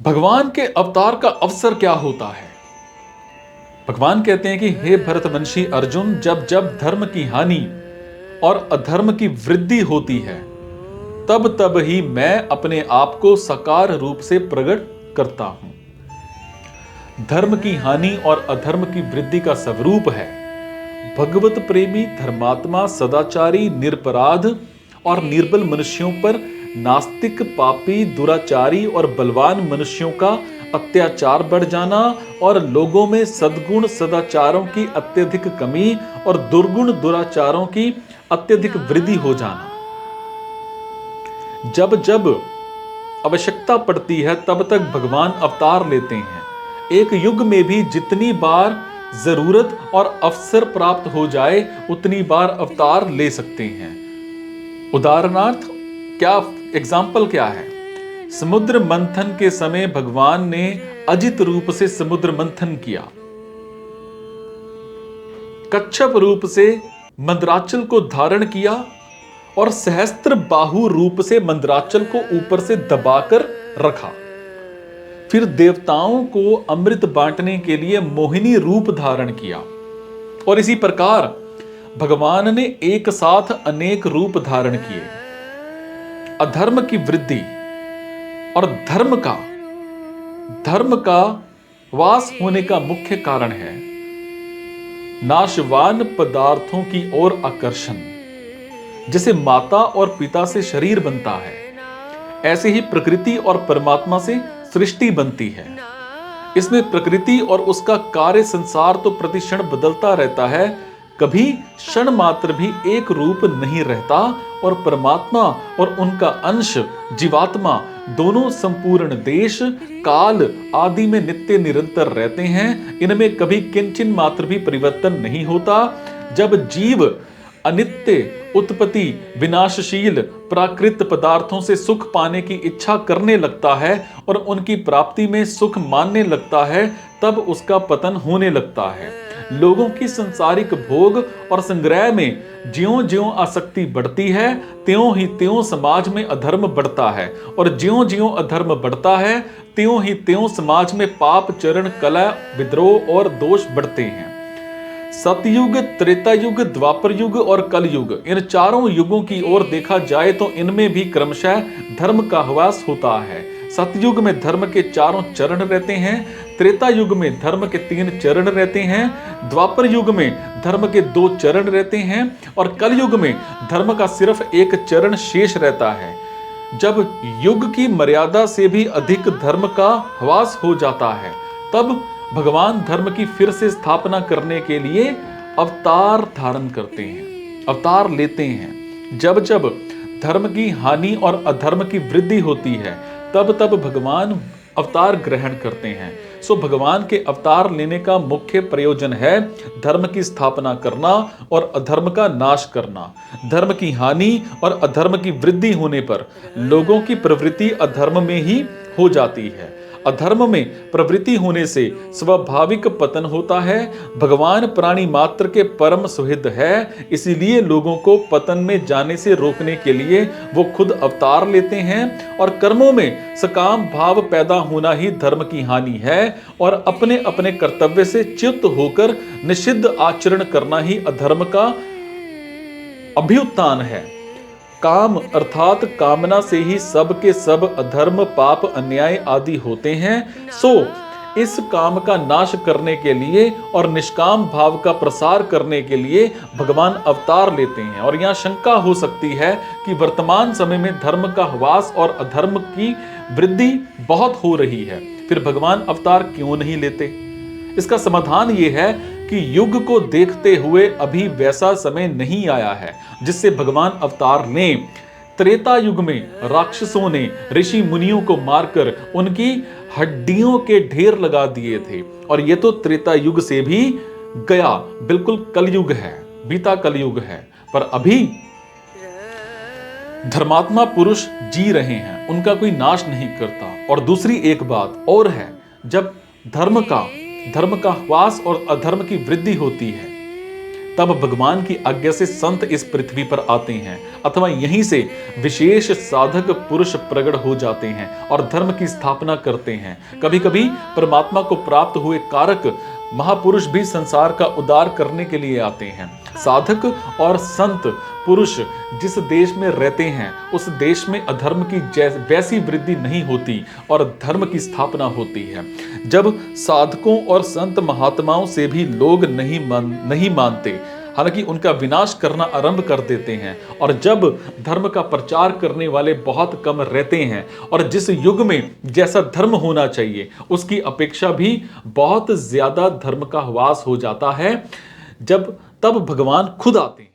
भगवान के अवतार का अवसर क्या होता है? भगवान कहते हैं कि हे भरतवंशी अर्जुन, जब जब धर्म की हानि और अधर्म की वृद्धि होती है, तब तब ही मैं अपने आप को साकार रूप से प्रकट करता हूं। धर्म की हानि और अधर्म की वृद्धि का स्वरूप है भगवत प्रेमी, धर्मात्मा, सदाचारी, निरपराध और निर्बल मनुष्यों पर नास्तिक, पापी, दुराचारी और बलवान मनुष्यों का अत्याचार बढ़ जाना और लोगों में सद्गुण सदाचारों की अत्यधिक कमी और दुर्गुण दुराचारों की अत्यधिक वृद्धि हो जाना। जब जब आवश्यकता पड़ती है तब तक भगवान अवतार लेते हैं। एक युग में भी जितनी बार जरूरत और अवसर प्राप्त हो जाए उतनी बार अवतार ले सकते हैं। उदाहरणार्थ क्या एग्जाम्पल क्या है? समुद्र मंथन के समय भगवान ने अजित रूप से समुद्र मंथन किया, कच्छप रूप से मंदराचल को धारण किया और सहस्त्र बाहु रूप से मंदराचल को ऊपर से दबाकर रखा। फिर देवताओं को अमृत बांटने के लिए मोहिनी रूप धारण किया। और इसी प्रकार भगवान ने एक साथ अनेक रूप धारण किए। अधर्म की वृद्धि और धर्म का वास होने का मुख्य कारण है नाशवान पदार्थों की ओर आकर्षण। जैसे माता और पिता से शरीर बनता है, ऐसे ही प्रकृति और परमात्मा से सृष्टि बनती है। इसमें प्रकृति और उसका कार्य संसार तो प्रतिक्षण बदलता रहता है, कभी क्षण मात्र भी एक रूप नहीं रहता। और परमात्मा और उनका अंश जीवात्मा दोनों संपूर्ण देश काल आदि में नित्य निरंतर रहते हैं। इनमें कभी किंचन मात्र भी परिवर्तन नहीं होता। जब जीव अनित्य, उत्पत्ति, विनाशशील प्राकृत पदार्थों से सुख पाने की इच्छा करने लगता है और उनकी प्राप्ति में सुख मानने लगता है, तब उसका पतन होने लगता है। लोगों की संसारिक भोग और संग्रह में ज्यों-ज्यों आसक्ति बढ़ती है, त्यों ही त्यों समाज में अधर्म बढ़ता है। और ज्यों-ज्यों अधर्म बढ़ता है, त्यों ही त्यों समाज में पाप, चरण, कलह, विद्रोह और दोष बढ़ते हैं। सतयुग, त्रेता युग, द्वापर युग और कलयुग, इन चारों युगों की ओर देखा जाए तो इनमें भी क्रमशः धर्म का ह्रास होता है। सतयुग में धर्म के चारों चरण रहते हैं, त्रेता युग में धर्म के 3 चरण रहते हैं, द्वापर युग में धर्म के 2 चरण रहते हैं और कलयुग में धर्म का सिर्फ 1 चरण शेष रहता है। जब युग की मर्यादा से भी अधिक धर्म का ह्रास हो जाता है, तब भगवान धर्म की फिर से स्थापना करने के लिए अवतार धारण करते हैं, अवतार लेते हैं। जब जब धर्म की हानि और अधर्म की वृद्धि होती है, तब तब भगवान अवतार ग्रहण करते हैं। सो भगवान के अवतार लेने का मुख्य प्रयोजन है धर्म की स्थापना करना और अधर्म का नाश करना। धर्म की हानि और अधर्म की वृद्धि होने पर लोगों की प्रवृत्ति अधर्म में ही हो जाती है। अधर्म में प्रवृत्ति होने से स्वाभाविक पतन होता है। भगवान प्राणी मात्र के परम सुहृद है, इसीलिए लोगों को पतन में जाने से रोकने के लिए वो खुद अवतार लेते हैं। और कर्मों में सकाम भाव पैदा होना ही धर्म की हानि है और अपने अपने कर्तव्य से च्युत होकर निषिद्ध आचरण करना ही अधर्म का अभ्युत्थान है। काम अर्थात कामना से ही सब के सब अधर्म, पाप, अन्याय आदि होते हैं। सो इस काम का नाश करने के लिए और निष्काम भाव का प्रसार करने के लिए भगवान अवतार लेते हैं। और यहाँ शंका हो सकती है कि वर्तमान समय में धर्म का ह्रास और अधर्म की वृद्धि बहुत हो रही है, फिर भगवान अवतार क्यों नहीं लेते? इसका समाधान ये है कि युग को देखते हुए अभी वैसा समय नहीं आया है जिससे भगवान अवतार लें। त्रेता युग में राक्षसों ने ऋषि मुनियों को मारकर उनकी हड्डियों के ढेर लगा दिए थे, और ये तो त्रेता युग से भी गया, बिल्कुल कलयुग है, बीता कलयुग है। पर अभी धर्मात्मा पुरुष जी रहे हैं, उनका कोई नाश नहीं करता। और दूसरी एक बात और है, जब धर्म का ह्रास और अधर्म की वृद्धि होती है, तब भगवान की आज्ञा से संत इस पृथ्वी पर आते हैं अथवा यहीं से विशेष साधक पुरुष प्रकट हो जाते हैं और धर्म की स्थापना करते हैं। कभी कभी परमात्मा को प्राप्त हुए कारक महापुरुष भी संसार का उद्धार करने के लिए आते हैं। साधक और संत पुरुष जिस देश में रहते हैं उस देश में अधर्म की वैसी वृद्धि नहीं होती और धर्म की स्थापना होती है। जब साधकों और संत महात्माओं से भी लोग नहीं मानते, हालांकि उनका विनाश करना आरंभ कर देते हैं, और जब धर्म का प्रचार करने वाले बहुत कम रहते हैं और जिस युग में जैसा धर्म होना चाहिए उसकी अपेक्षा भी बहुत ज्यादा धर्म का ह्रास हो जाता है, तब भगवान खुद आते हैं।